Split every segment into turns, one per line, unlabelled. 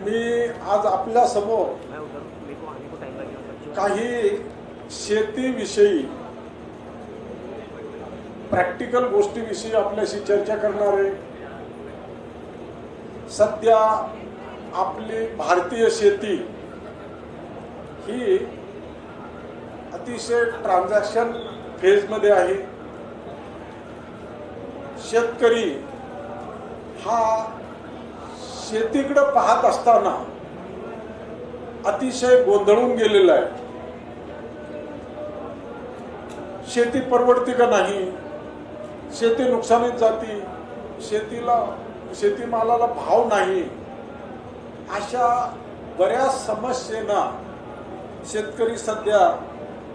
मी आज आपल्या समोर काही शेतीविषयी प्रॅक्टिकल गोष्टीविषयी आपल्याशी चर्चा करणार आहे। सध्या आपली भारतीय शेती ही अतिशय ट्रान्झॅक्शन फेजमध्ये आहे। शेतकरी हा शेतीकडे पाहत असताना अतिशय गोंधळून गेलेला आहे। शेती परवडते का नाही, शेती नुकसानीत जाती, शेतीमालाला भाव नाही, अशा बऱ्याच समस्येना शेतकरी सध्या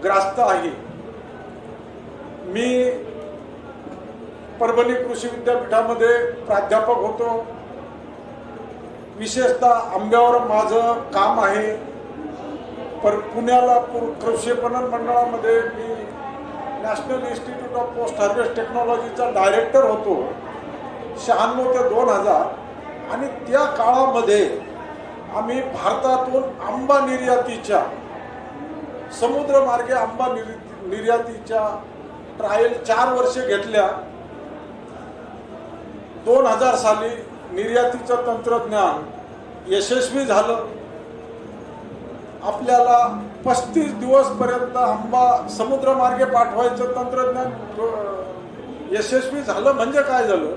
ग्रास्त आहे। मी परभणी कृषी विद्यापीठामध्ये प्राध्यापक होतो। विशेषतः आंब्यावर माझं काम आहे। पुण्याला कृषी पणन मंडळामध्ये मी national institute of post harvest टेक्नॉलॉजीचा डायरेक्टर होतो 96 ते 2000। आणि त्या काळामध्ये आम्ही भारतातून आंबा निर्यातीच्या समुद्रमार्गे आंबा निर्यातीच्या ट्रायल 4 वर्षे घेतल्या। 2000 साली निर्यातीचं तंत्रज्ञान यशस्वी झालं। आपल्याला 35 दिवसपर्यंत आंबा समुद्रमार्गे पाठवायचं तंत्रज्ञान यशस्वी झालं। म्हणजे काय झालं,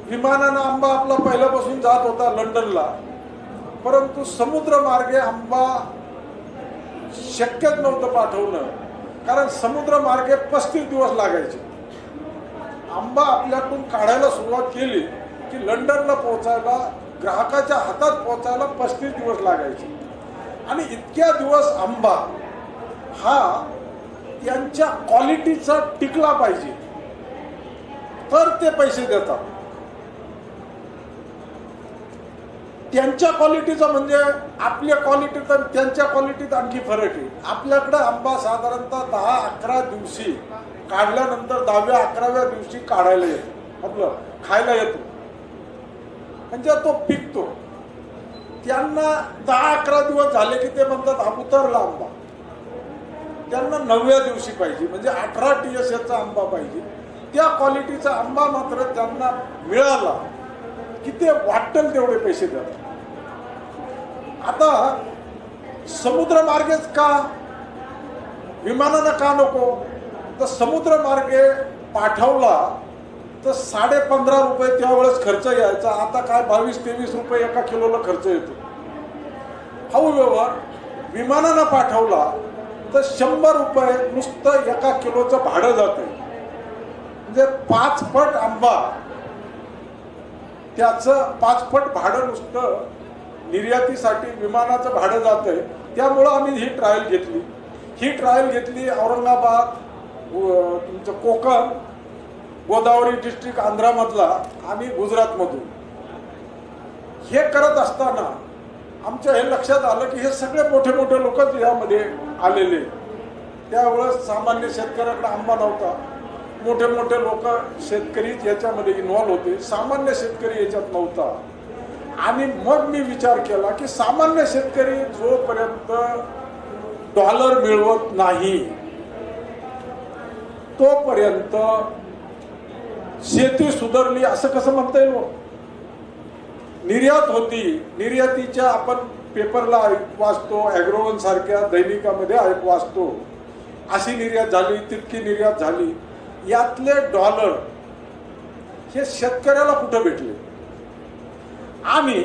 विमानानं आंबा आपला पहिल्यापासून जात होता लंडनला, परंतु समुद्रमार्गे आंबा शक्यच नव्हतं पाठवणं, कारण समुद्रमार्गे 35 दिवस लागायचे। आंबा आपल्याकडून काढायला सुरुवात केली की लंडनला पोहोचायला, ग्राहकाच्या हातात पोहोचायला 35 दिवस लागायचे। आणि इतक्या दिवस आंबा हा यांच्या क्वालिटीचा टिकला पाहिजे तर ते पैसे देतात। त्यांच्या क्वालिटीचा म्हणजे आपल्या क्वालिटीत आणि त्यांच्या क्वालिटीत आणखी फरक आहे। आपल्याकडे आंबा साधारणतः 10-11 दिवशी काढल्यानंतर 10व्या-11व्या दिवशी काढायला येतो, आपलं खायला येतो, म्हणजे तो पिकतो। त्यांना 10-11 दिवस झाले की ते म्हणतात हा उतरला आंबा। त्यांना 9व्या दिवशी पाहिजे, म्हणजे 18 TSHचा आंबा पाहिजे। त्या क्वालिटीचा आंबा मात्र त्यांना मिळाला की ते वाटेल तेवढे पैसे देतात। आता समुद्रमार्गेच का, विमानानं का नको? तर समुद्रमार्गे पाठवला तर 15.5 रुपये त्यावेळेस खर्च यायचा, आता काय 22-23 रुपये एका किलोला खर्च येतो। हाऊएव्हर विमानानं पाठवला तर 100 रुपये नुसतं एका किलोचं भाडं जाते, म्हणजे 5 पट आंबा त्याचं 5 पट भाडं नुसतं निर्यातीसाठी विमानाचं भाडं जातंय। त्यामुळं आम्ही ही ट्रायल घेतली औरंगाबाद, तुमचं कोकण, गोदावरी डिस्ट्रिक्ट आंध्रामधला आणि गुजरातमधून। हे करत असताना आमच्या हे लक्षात आलं की हे सगळे मोठे मोठे लोक यामध्ये आलेले। त्यावेळेस सामान्य शेतकऱ्याकडे आंबा नव्हता, मोठे मोठे लोक शेतकरी याच्यामध्ये इन्व्हॉल्व होते, सामान्य शेतकरी याच्यात नव्हता। आणि मग मी विचार केला की सामान्य शेतकरी जोपर्यंत डॉलर मिळवत नाही तोपर्यंत शेती सुधारली असं कसं म्हणता येईल? निर्यात होती, निर्यातीच्या आपण पेपरला वाचतो, ॲग्रोवन सारख्या दैनिकामध्ये वाचतो, अशी निर्यात झाली, तितकी निर्यात झाली। यातले डॉलर हे शेतकऱ्याला कुठं भेटले? आणि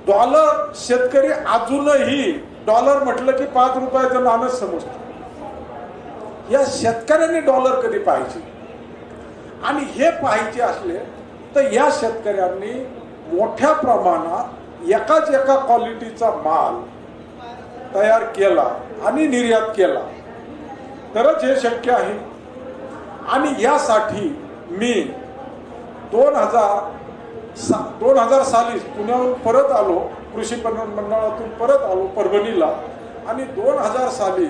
डॉलर शेतकरी अजूनही डॉलर म्हटलं की 5 रुपयाचं नाणंच समजतो। या शेतकऱ्यांनी डॉलर कधी पाहिजे? आणि हे पाहिजे असले तर या शेतकऱ्यांनी मोठ्या प्रमाणात एका क्वालिटीचा माल तयार केला आणि निर्यात केला तरच हे शक्य आहे। आणि यासाठी मी 2000 साली पुण्याहून परत आलो, कृषी पणन मंडळातून परत आलो परभणीला। आणि 2000 साली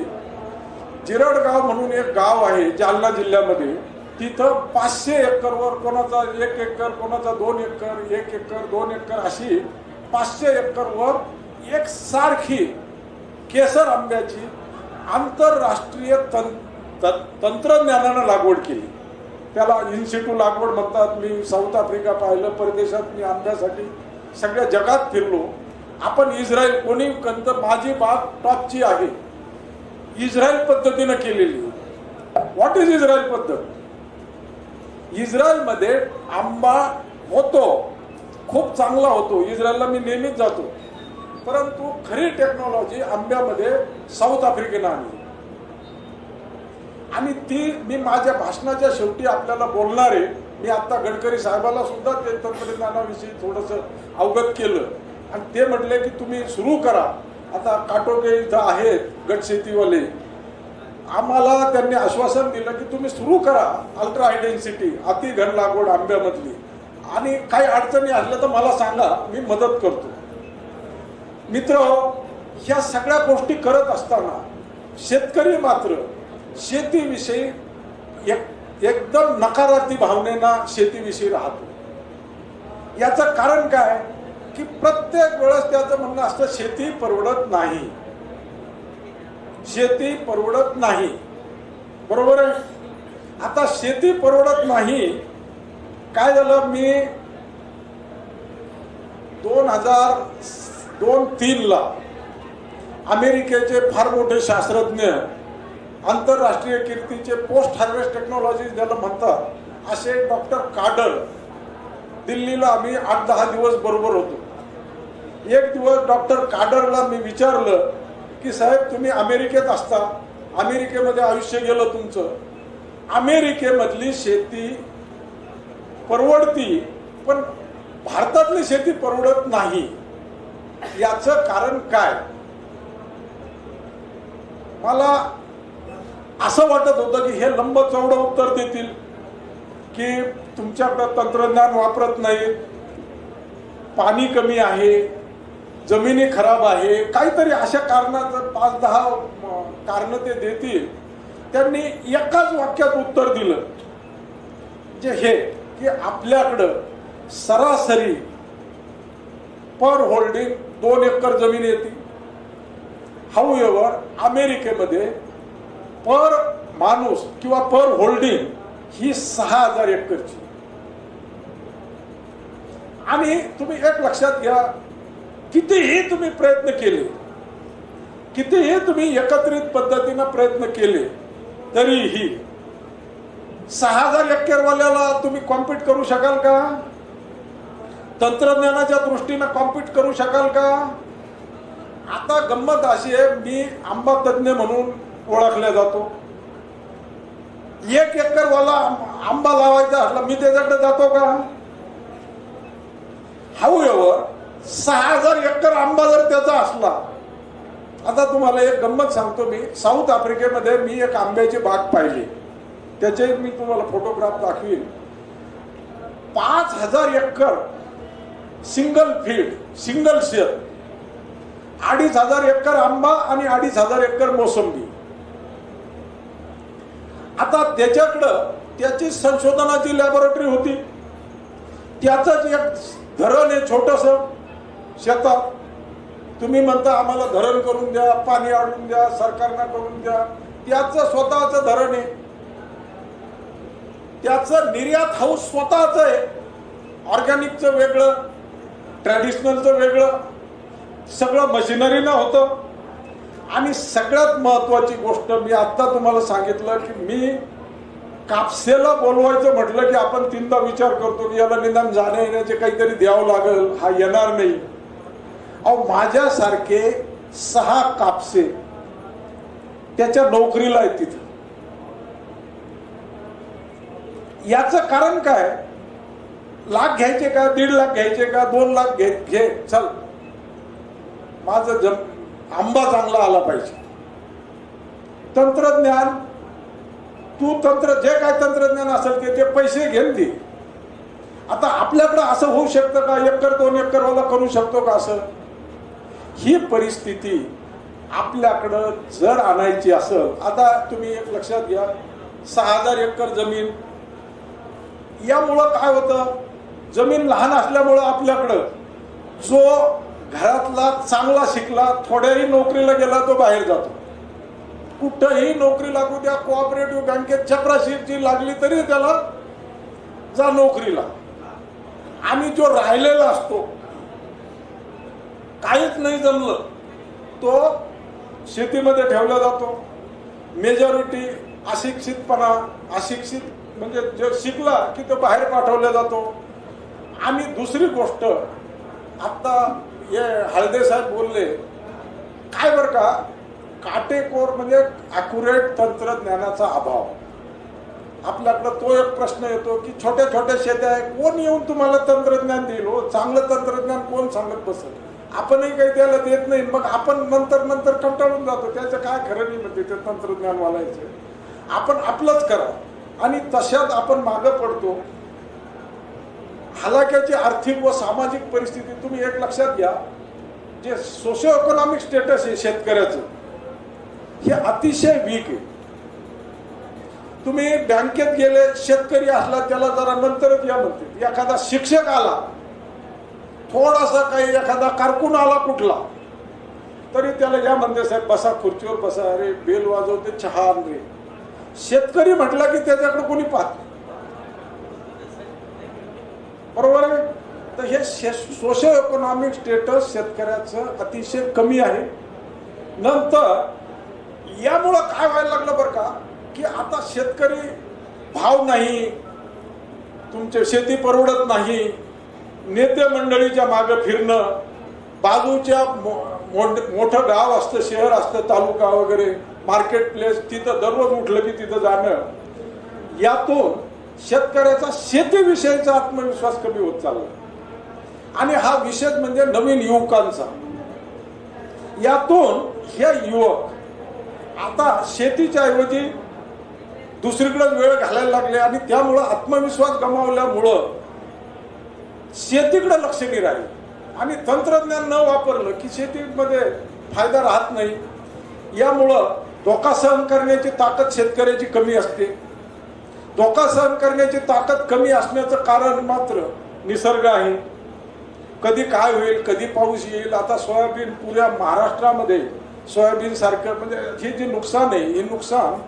जिरडगाव म्हणून एक गाव आहे जालना जिल्ह्यामध्ये, तिथं 500 एकरवर कोणाचा 1 एकर, कोणाचा 2 एकर, 1 एकर, 2 एकर अशी 500 एकरवर एक सारखी केसर आंब्याची आंतरराष्ट्रीय तंत्रज्ञानानं लागवड केली. त्याला इन्सिटू लागवड म्हणतात. मी साऊथ आफ्रिका पाहिलं, परदेशात मी आंब्यासाठी सगळ्या जगात फिरलो. आपण इस्रायल, कोणी कंत माझी बाग टॉपची आहे, इस्रायल पद्धतीनं केलेली. व्हॉट इज इस्रायल पद्धत? इस्रायलमध्ये आंबा होतो, खूप चांगला होतो. इस्रायलला मी नेहमीच जातो. परंतु खरी टेक्नॉलॉजी आंब्यामध्ये साऊथ आफ्रिकेनं आणली. आणि ती मी माझ्या भाषणाच्या शेवटी आपल्याला बोलणार आहे. मी आता गडकरी साहेबाला सुद्धा ते तंत्रज्ञानाविषयी थोडंसं अवगत केलं आणि ते म्हटले की तुम्ही सुरू करा. आता काटोके इथं आहेत गटशेतीवाले, आम्हाला त्यांनी आश्वासन दिलं की तुम्ही सुरू करा अल्ट्रा हाय डेन्सिटी अति घन लागवड आंब्यामधली, आणि काही अडचणी असल्या तर मला सांगा, मी मदत करतो. मित्र, ह्या सगळ्या गोष्टी करत असताना शेतकरी मात्र शेतीविषयी एकदम नकारात्मक भावनेनं शेतीविषयी राहतो. याचं कारण काय की प्रत्येक वेळेस त्याचं म्हणणं असतं शेती परवडत नाही, शेती परवडत नाही. बरोबर आहे? आता शेती परवडत नाही. काय झालं, मी 2002-03 ला अमेरिकेचे फार मोठे शास्त्रज्ञ, आंतरराष्ट्रीय कीर्तीचे पोस्ट हार्वेस्ट टेक्नॉलॉजी ज्याला म्हणतात, असे डॉक्टर कार्टर, दिल्लीला आम्ही 8-10 दिवस बरोबर होतो. एक दिवस डॉक्टर कार्टरला मी विचारलं की साहेब, तुम्ही अमेरिकेत असता, अमेरिकेमध्ये आयुष्य गेलं तुमचं, अमेरिकेमधली शेती परवडती पण भारतातली शेती परवडत नाही, याचं कारण काय? मला असं वाटत होतं की हे लंब चौडं उत्तर देतील की तुमच्याकडं तंत्रज्ञान वापरत नाहीत, पाणी कमी आहे, जमिनी खराब आहे, काहीतरी अशा कारणाचं 5-10 कारणं ते देतील. त्यांनी एकाच वाक्यात उत्तर दिलं, जे हे की आपल्याकडं सरासरी पर होल्डिंग 2 एकर जमीन येते. हाऊएव्हर अमेरिकेमध्ये पर माणूस किंवा पर होल्डिंग ही 6000 एकरची. आणि तुम्ही एक लक्षात घ्या, कितीही तुम्ही प्रयत्न केले, कितीही तुम्ही एकत्रित पद्धतीनं प्रयत्न केले, तरीही 6000 एकरवाल्याला तुम्ही कॉम्पीट करू शकाल का? तंत्रज्ञानाच्या दृष्टीनं कॉम्पीट करू शकाल का? आता गंमत अशी आहे, मी आंबा तज्ञ म्हणून ओळखला जातो. 1 एकरवाला आंबा लावायचा असला मी त्याच्याकडे जातो का? हाऊएव्हर 6000 एकर आंबा जर त्याचा असला, आता तुम्हाला एक गंमत सांगतो. मी साऊथ आफ्रिकेमध्ये मी एक आंब्याची बाग पाहिली, त्याचे मी तुम्हाला फोटोग्राफ दाखवीन. 5000 acre single field, single share, 2500 acre आंबा आणि 2500 एकर मोसंबी. आता त्याच्याकडं त्याची संशोधनाची लॅबोरेटरी होती, त्याचंच एक धरण आहे छोटंसं शेतात. तुम्ही म्हणता आम्हाला धरण करून द्या, पाणी आणून द्या, सरकारनं करून द्या. त्याचं स्वतःचं धरण आहे, त्याचं निर्यात हाऊस स्वतःच आहे. ऑर्गॅनिकचं वेगळं, ट्रॅडिशनलचं वेगळं, सगळं मशिनरीनं होतं. आणि सगळ्यात महत्वाची गोष्ट मी आता तुम्हाला सांगितलं की मी कापसेला बोलवायचं म्हटलं की आपण 3दा विचार करतो की याला निदान जाण्या येण्याचे काहीतरी द्यावं लागेल, हा येणार नाही. अहो, माझ्यासारखे 6 कापसे त्याच्या नोकरीला आहेत तिथं. याचं कारण काय? लाख घ्यायचे का, 1.5 लाख घ्यायचे का, 2 लाख घे, चल, माझं आंबा चांगला आला पाहिजे. तंत्रज्ञान, तू जे काय तंत्रज्ञान असेल ते पैसे घेऊन दे. आता आपल्याकडं असं होऊ शकतं का? 1 एकर 2 एकरवाला करू शकतो का असं? ही परिस्थिती आपल्याकडं जर आणायची असेल, आता तुम्ही एक लक्षात घ्या, 6000 एकर जमीन, यामुळं काय होतं, जमीन लहान असल्यामुळं आपल्याकडं जो घरातला चांगला शिकला, थोड्याही नोकरीला गेला तो बाहेर जातो. कुठंही नोकरी लागू द्या, कोऑपरेटिव्ह बँकेत चपराशीची लागली तरी त्याला जा नोकरीला. आणि जो राहिलेला असतो, काहीच नाही जमलं, तो शेतीमध्ये ठेवला जातो. मेजॉरिटी अशिक्षित म्हणजे जो शिकला की तो बाहेर पाठवला जातो. आणि दुसरी गोष्ट, आता हे हळदे साहेब बोलले काय बरं का, काटेकोर म्हणजे ॲक्युरेट तंत्रज्ञानाचा अभाव. आपल्याकडं तो एक प्रश्न येतो की छोट्या छोट्या शेत्या आहे, कोण येऊन तुम्हाला तंत्रज्ञान देईल हो? चांगलं तंत्रज्ञान कोण सांगत बसेल? आपणही काही त्याला देत नाही, मग आपण नंतर कंटाळून जातो. त्याचं काय खरं नाही म्हणते ते तंत्रज्ञान वालायचं. आपण आपलंच करा आणि तशात आपण मागं पडतो. हलाख्याची आर्थिक व सामाजिक परिस्थिती तुम्ही एक लक्षात घ्या, जे सोशो इकॉनॉमिक स्टेटस आहे शेतकऱ्याचं हे अतिशय वीक आहे. तुम्ही बँकेत गेले, शेतकरी असला त्याला जरा नंतरच या म्हणते. एखादा शिक्षक आला, थोडासा काही एखादा कारकून आला कुठला, तरी त्याला या म्हणते साहेब बसा खुर्चीवर बसा, अरे बेल वाजवते, चहा आण रे. शेतकरी म्हटला की त्याच्याकडे कोणी पाहत, बरोबर आहे. तर हे सोशो इकॉनॉमिक स्टेटस शेतकऱ्याचं अतिशय कमी आहे. नंतर यामुळं काय व्हायला लागलं बरं का, की आता शेतकरी भाव नाही, तुमचे शेती परवडत नाही, नेते मंडळीच्या मागं फिरणं, बाजूच्या मोठं गाव असतं, शहर असतं, तालुका वगैरे, मार्केट प्लेस, तिथं दररोज उठलं की तिथं जाणं, यातून शेतकऱ्याचा शेतीविषयीचा आत्मविश्वास कमी होत चालला. आणि हा विशेष म्हणजे नवीन युवकांचा. यातून हे युवक आता शेतीच्या ऐवजी दुसरीकडे वेळ घालायला लागले आणि त्यामुळं आत्मविश्वास गमावल्यामुळं शेतीकडे लक्ष नाही राहिले. आणि तंत्रज्ञान न वापरलं की शेतीमध्ये फायदा राहत नाही. यामुळं धोका सहन करण्याची ताकद शेतकऱ्याची कमी असते. धोका सहन करण्याची ताकद कमी असण्याचं कारण मात्र निसर्ग आहे. कधी काय होईल, कधी पाऊस येईल. आता सोयाबीन पुऱ्या महाराष्ट्रामध्ये सोयाबीन सारखं म्हणजे हे जे नुकसान आहे, हे नुकसान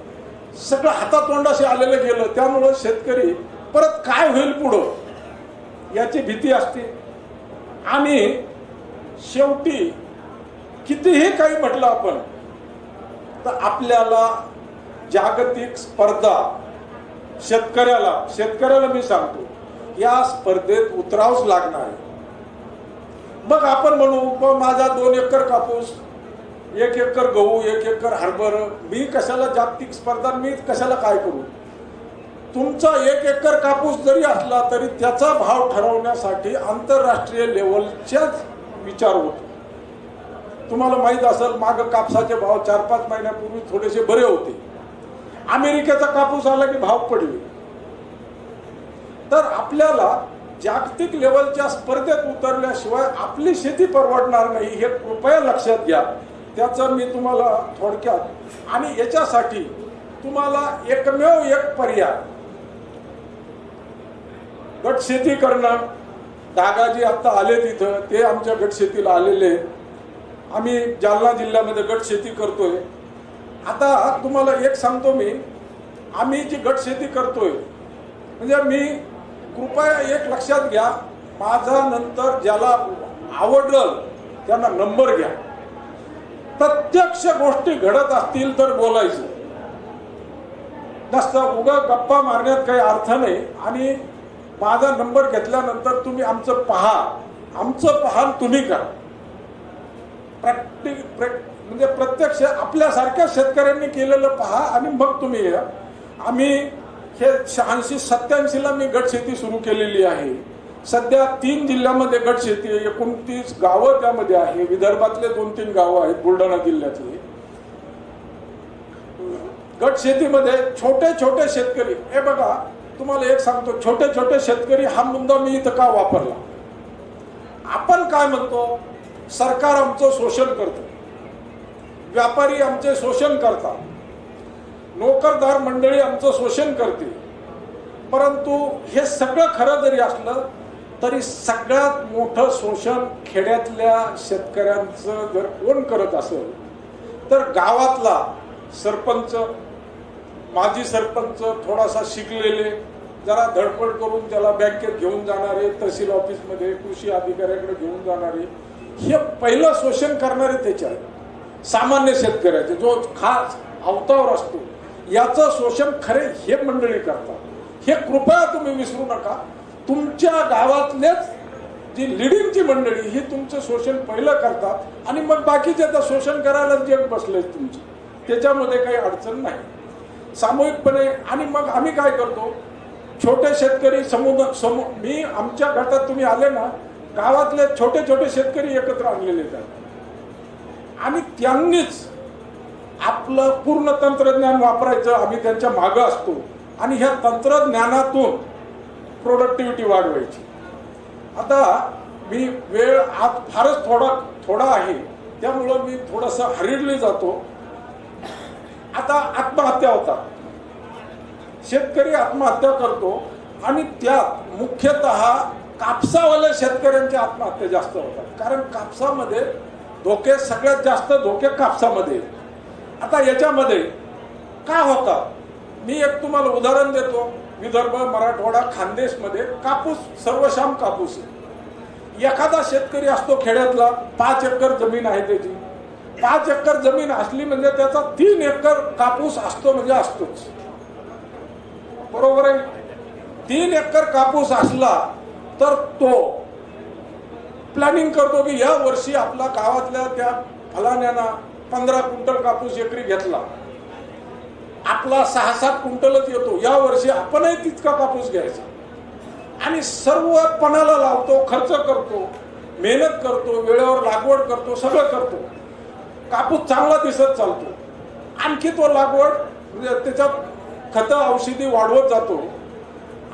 सगळं हातातोंडाशी आलेलं गेलं. त्यामुळं शेतकरी परत काय होईल पुढं याची भीती असते. आणि शेवटी कितीही काही म्हटलं आपण तर आपल्याला जागतिक स्पर्धा शेतकऱ्याला मी सांगतो या स्पर्धेत उतरावंच लागणार आहे. मग आपण म्हणू माझा 2 एकर कापूस, 1 एकर गहू, 1 एकर हरभर, मी कशाला जागतिक स्पर्धा, मी कशाला काय करू. तुमचा 1 एकर कापूस जरी असला तरी त्याचा भाव ठरवण्यासाठी आंतरराष्ट्रीय लेवलच्याच विचार होतो. तुम्हाला माहित असेल माग कापसाचे भाव 4-5 महिन्यापूर्वी थोडेसे बरे होते. अमेरिकेचा कापूस आला की भाव पडले. तर आपल्याला जागतिक लेवलच्या स्पर्धेत उतरल्याशिवाय आपली शेती परवडणार नाही, हे कृपया लक्षात घ्या. त्याचं मी तुम्हाला थोडक्यात, आणि याच्यासाठी तुम्हाला एकमेव एक पर्याय गट शेती करणं. दादाजी आता आले तिथं, ते आमच्या गट शेतीला आलेले. आम्ही जालना जिल्ह्यामध्ये गट शेती करतोय. आता तुम्हाला एक सांगतो मी, आम्ही जी गट शेती करतोय म्हणजे मी कृपया एक लक्षात घ्या, माझा नंतर ज्याला आवडलं त्यांना नंबर घ्या. प्रत्यक्ष गोष्टी घडत असतील तर बोलायचं नसतं, उगा गप्पा मारण्यात काही अर्थ नाही. आणि माझा नंबर घेतल्यानंतर तुम्ही आमचं पहा तुम्ही करा. म्हणजे प्रत्यक्ष आपल्यासारख्या शेतकऱ्यांनी केलेलं पहा आणि मग तुम्ही या. आम्ही हे 86-87 ला मी गट शेती सुरू केलेली आहे. सध्या 3 जिल्ह्यामध्ये गट शेती आहे, 29 गावं त्यामध्ये आहे. विदर्भातले 2-3 गावं आहेत, बुलढाणा जिल्ह्यातले. गट शेतीमध्ये छोटे छोटे शेतकरी, हे बघा तुम्हाला एक सांगतो, छोटे छोटे शेतकरी हा मुद्दा मी इथं का वापरला. आपण काय म्हणतो, सरकार आमचं शोषण करतं, व्यापारी आमचे शोषण करतात, नोकरदार मंडळी आमचं शोषण करते. परंतु हे सगळं खरं जरी असलं तरी सगळ्यात मोठं शोषण खेड्यातल्या शेतकऱ्यांचं जर कोण करत असेल तर गावातला सरपंच, माजी सरपंच, थोडासा शिकलेले, जरा धडपड करून त्याला बँकेत घेऊन जाणारे, तहसील ऑफिसमध्ये कृषी अधिकाऱ्याकडे घेऊन जाणारे, हे पहिलं शोषण करणारे त्याचे आहेत. सामान्य शेतकऱ्याचे जो खास अवतावर असतो याचं शोषण खरे हे मंडळी करतात. हे कृपया तुम्ही विसरू नका. तुमच्या गावातलेच जी लिडिंगची मंडळी ही तुमचं शोषण पहिलं करतात आणि मग बाकीचे तर शोषण करायला जग बसले तुमचे. त्याच्यामध्ये काही अडचण नाही. सामूहिकपणे आणि मग आम्ही काय करतो, छोटे शेतकरी मी आमच्या गटात तुम्ही आले ना, गावातले छोटे छोटे शेतकरी एकत्र आणलेले आहेत आणि त्यांनीच आपलं पूर्ण तंत्रज्ञान वापरायचं. आम्ही त्यांच्या मागं असतो आणि ह्या तंत्रज्ञानातून प्रोडक्टिव्हिटी वाढवायची. आता मी वेळ आज फारच थोडा आहे, त्यामुळं मी थोडंसं हरिडली जातो. आता आत्महत्या होतात, शेतकरी आत्महत्या करतो आणि त्यात मुख्यतः कापसावाल्या शेतकऱ्यांच्या आत्महत्या जास्त होतात. कारण कापसामध्ये धोके, सगळ्यात जास्त धोके कापसामध्ये. आता याच्यामध्ये काय होतात, मी एक तुम्हाला उदाहरण देतो. विदर्भ, मराठवाडा, खानदेशमध्ये कापूस सर्वशाम कापूस आहे. एखादा शेतकरी असतो खेड्यातला, 5 एकर जमीन आहे त्याची. 5 एकर जमीन असली म्हणजे त्याचा 3 एकर कापूस असतो म्हणजे असतोच, बरोबर आहे. 3 एकर कापूस असला तर तो प्लॅनिंग करतो की या वर्षी आपला गावातल्या त्या फलाण्याना 15 क्विंटल कापूस एकरी घेतला, आपला 6-7 क्विंटलच येतो, या वर्षी आपणही तितका कापूस घ्यायचा. आणि सर्व पणाला लावतो, खर्च करतो, मेहनत करतो, वेळेवर लागवड करतो, सगळं करतो. कापूस चांगला दिसत चालतो. आणखी तो लागवड म्हणजे त्याच्यात खतं औषधी वाढवत जातो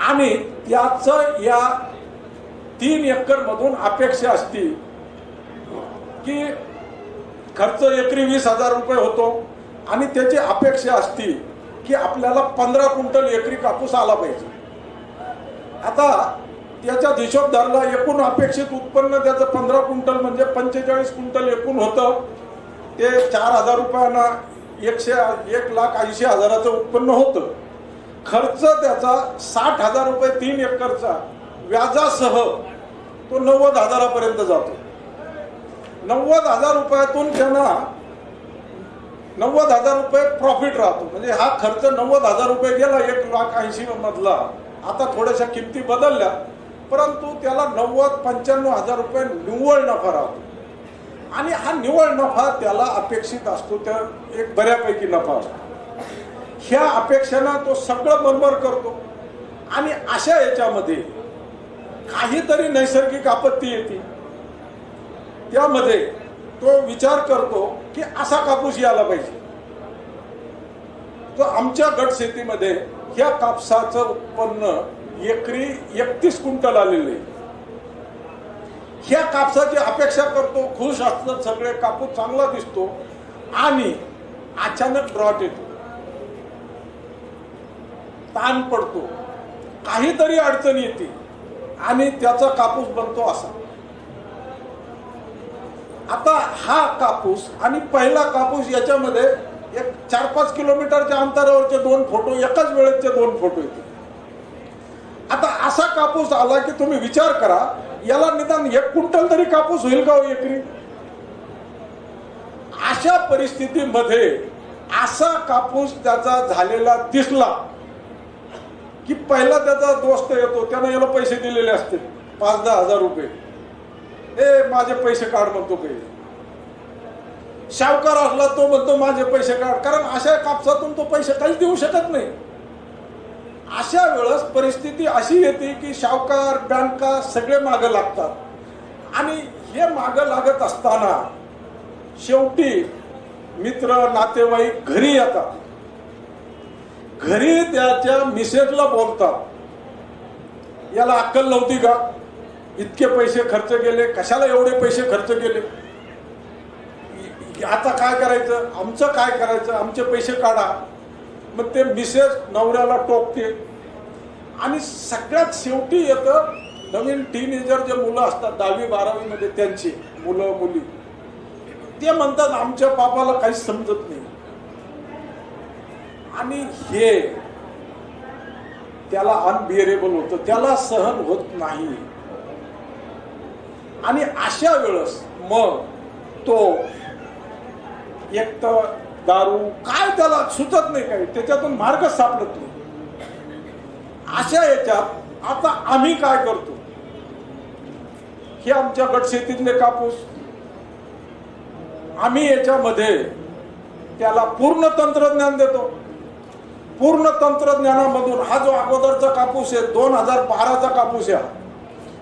आणि त्याचं या 3 एकर मधून अपेक्षा असती की खर्च एकरी 20,000 रुपये होतो आणि त्याची अपेक्षा असती की आपल्याला 15 क्विंटल एकरी कापूस आला पाहिजे. आता त्याच्यात हिशोब धरला, एकूण अपेक्षित उत्पन्न त्याचं 15 क्विंटल म्हणजे 45 क्विंटल एकूण होतं. ते 4,000 रुपयांना 1,80,000 उत्पन्न होतं. खर्च त्याचा 60,000 रुपये 3 एकरचा व्याजासह तो 90,000 पर्यंत जातो. 90,000 रुपयातून त्यांना 90,000 रुपये प्रॉफिट राहतो. म्हणजे हा खर्च 90,000 रुपये गेला 1,80,000 मधला. आता थोड्याशा किमती बदलल्या, परंतु त्याला 90-95,000 रुपये निव्वळ नफा राहतो. आणि हा निव्वळ नफा त्याला अपेक्षित असतो, त्या एक बऱ्यापैकी नफा असतो. ह्या अपेक्षेनं तो सगळं बरोबर करतो आणि अशा याच्यामध्ये काहीतरी नैसर्गिक आपत्ती येते, त्यामध्ये तो विचार करतो की असा कापूस यायला पाहिजे. तो आमच्या गट शेतीमध्ये ह्या कापसाचं उत्पन्न एकरी 31 क्विंटल आलेले आहे. ह्या कापसाची अपेक्षा करतो, खुश असतात सगळे, कापूस चांगला दिसतो आणि अचानक ड्रॉट येतो, ताण पडतो, काहीतरी अडचण येते आणि त्याचा कापूस बनतो असा. आता हा कापूस आणि पहिला कापूस याच्यामध्ये एक 4-5 किलोमीटरच्या अंतरावरचे 2 फोटो, एकाच वेळेचे 2 फोटो येते. आता असा कापूस आला की तुम्ही विचार करा, याला निदान 1 क्विंटल तरी कापूस होईल का एकरी? अशा परिस्थितीमध्ये असा कापूस त्याचा झालेला दिसला की पहिला त्याचा दोस्त येतो, त्यानं याला पैसे दिलेले असते 5-10 हजार रुपये. माझे पैसे काढ म्हणतो काही. सावकार असला तो म्हणतो माझे पैसे काढ, कारण अशा कापसातून तो पैसे काहीच देऊ शकत नाही. अशा वेळेस परिस्थिती अशी येते की सावकार, बँका सगळे मागे लागतात आणि हे मागे लागत असताना शेवटी मित्र नातेवाईक घरी येतात. घरी त्याच्या मिसेसला बोलतात, याला अक्कल नव्हती का? इतके पैसे खर्च केले, कशाला एवढे पैसे खर्च केले? आता काय करायचं, आमचं काय करायचं, आमचे पैसे काढा. मग ते मिसेस नवऱ्याला टोकते आणि सगळ्यात शेवटी येतं नवीन टीनेजर जे मुलं असतात 10वी 12वी मध्ये त्यांची मुलं मुली ते म्हणतात आमच्या बापाला काहीच समजत नाही. आणि हे त्याला अनबिअरेबल होतं, त्याला सहन होत नाही. आणि अशा वेळेस मग तो एक तर दारू काय त्याला सुचत नाही, काही त्याच्यातून मार्ग सापडत नाही. अशा याच्यात आता आम्ही काय करतो, हे आमच्या गटशेतीतले कापूस आम्ही याच्यामध्ये त्याला पूर्ण तंत्रज्ञान देतो. पूर्ण तंत्रज्ञानामधून हा जो अगोदरचा कापूस आहे 2012चा कापूस आहे,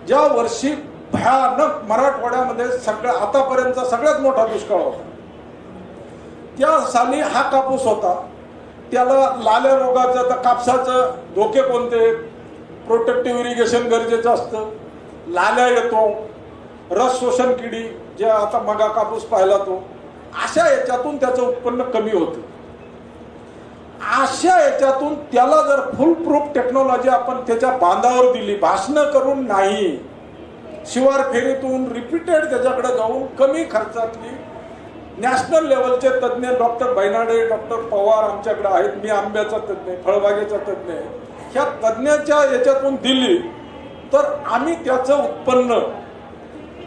ज्या वर्षी भयानक मराठवाड्यामध्ये आतापर्यंतचा सगळ्यात मोठा दुष्काळ होता, त्या साली हा कापूस होता. त्याला लाल्या रोगाचं तर कापसाचं धोके कोणते, प्रोटेक्टिव्ह इरिगेशन गरजेचं असतं, लाल्या येतो, रस शोषण किडी जे आता मगा कापूस पाहिला तो, अशा याच्यातून त्याचं उत्पन्न कमी होतं. अशा याच्यातून त्याला जर फुल प्रूफ टेक्नॉलॉजी आपण त्याच्या बांधावर दिली, भाषणं करून नाही, शिवार फेरीतून रिपीटेड त्याच्याकडे जाऊन कमी खर्चातली नॅशनल लेवलचे तज्ज्ञ डॉक्टर बैनाडे, डॉक्टर पवार आमच्याकडे आहेत, मी आंब्याचा तज्ज्ञ, फळबागेचा तज्ज्ञ, ह्या तज्ज्ञाच्या याच्यातून दिली तर आम्ही त्याचं उत्पन्न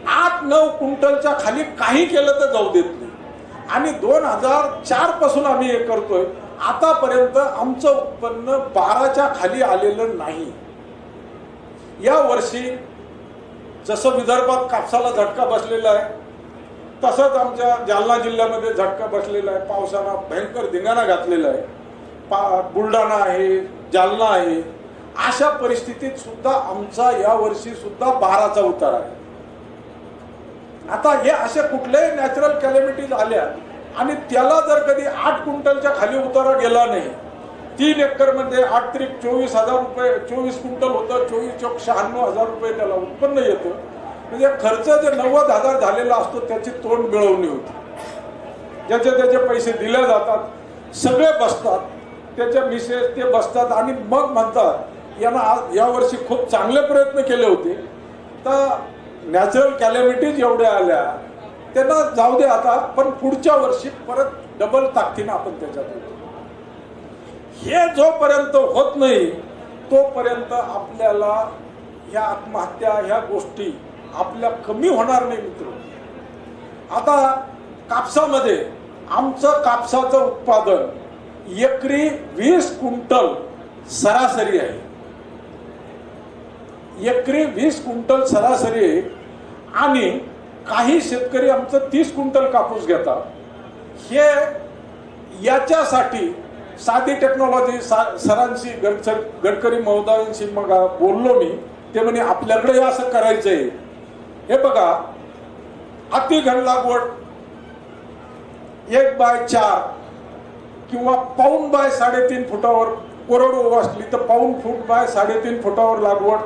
8-9 क्विंटलच्या खाली काही केलं तर जाऊ देत नाही. आणि 2004 पासून आम्ही हे करतोय. आतापर्यंत आमचं उत्पन्न 12च्या खाली आलेलं नाही. या वर्षी जसं विदर्भात कापसाला झटका बसलेला आहे, तसंच आमच्या जालना जिल्ह्यामध्ये झटका बसलेला आहे. पावसानं भयंकर धिंगाणा घातलेला आहे. बुलढाणा आहे, जालना आहे. अशा परिस्थितीत सुद्धा आमचा या वर्षी सुद्धा 12चा उतार आहे. आता हे असे कुठल्याही नॅचरल कॅलॅमिटीज आल्या आणि त्याला जर कधी 8 क्विंटलच्या खाली उतारा गेला नाही, 3 एकरमध्ये 8 त्रिक 24,000 रुपये, 24 क्विंटल होतं, 24,96,000 रुपये त्याला उत्पन्न येतं. म्हणजे खर्च जे 90,000 झालेला असतो त्याची तोंड मिळवणी होती. ज्याचे त्याचे पैसे दिले जातात, सगळे बसतात, त्याच्या मिसेस ते बसतात आणि मग म्हणतात यांना यावर्षी खूप चांगले प्रयत्न केले होते, तर नॅचरल कॅलॅमिटीज एवढ्या आल्या, त्यांना जाऊ दे आता, पण पुढच्या वर्षी परत डबल ताकदीनं आपण त्याच्यात होतो. हे जोपर्यंत होत नाही तोपर्यंत आपल्याला ह्या आत्महत्या ह्या गोष्टी आपल्या कमी होणार नाही मित्र. आता कापसामध्ये आमचं कापसाचं उत्पादन एकरी 20 क्विंटल सरासरी आहे. एकरी 20 क्विंटल सरासरी आहे. आणि काही शेतकरी आमचं 30 क्विंटल कापूस घेतात. हे याच्यासाठी साधी टेक्नॉलॉजी सरांशी गडकरी महोदयांशी मग बोललो मी, ते म्हणे आपल्याकडे असं करायचंय. हे बघा, अतिघन लागवड 1/4 किंवा पाऊण बाय 3.5 फुटावर कोरडवाहू असली तर पाऊण फूट बाय 3.5 फुटावर लागवड